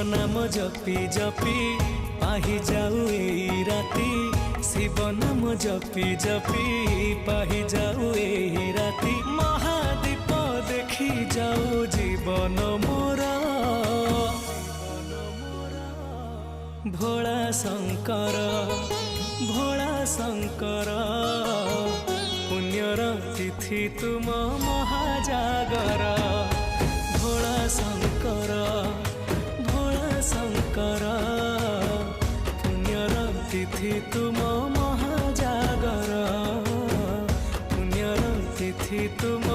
नाम जपी जपी पाही जाऊ एई राती, शिव नाम जपी जपी पाही जाऊ एई राती। महादीप देखी जाऊ जीवन मोरा, भोला शंकर भोला शंकर पुण्यर तिथि तुम महाजागर। भोला शंकर पुण्यर तिथि तुम महाजागर, पुण्यर तिथि तुम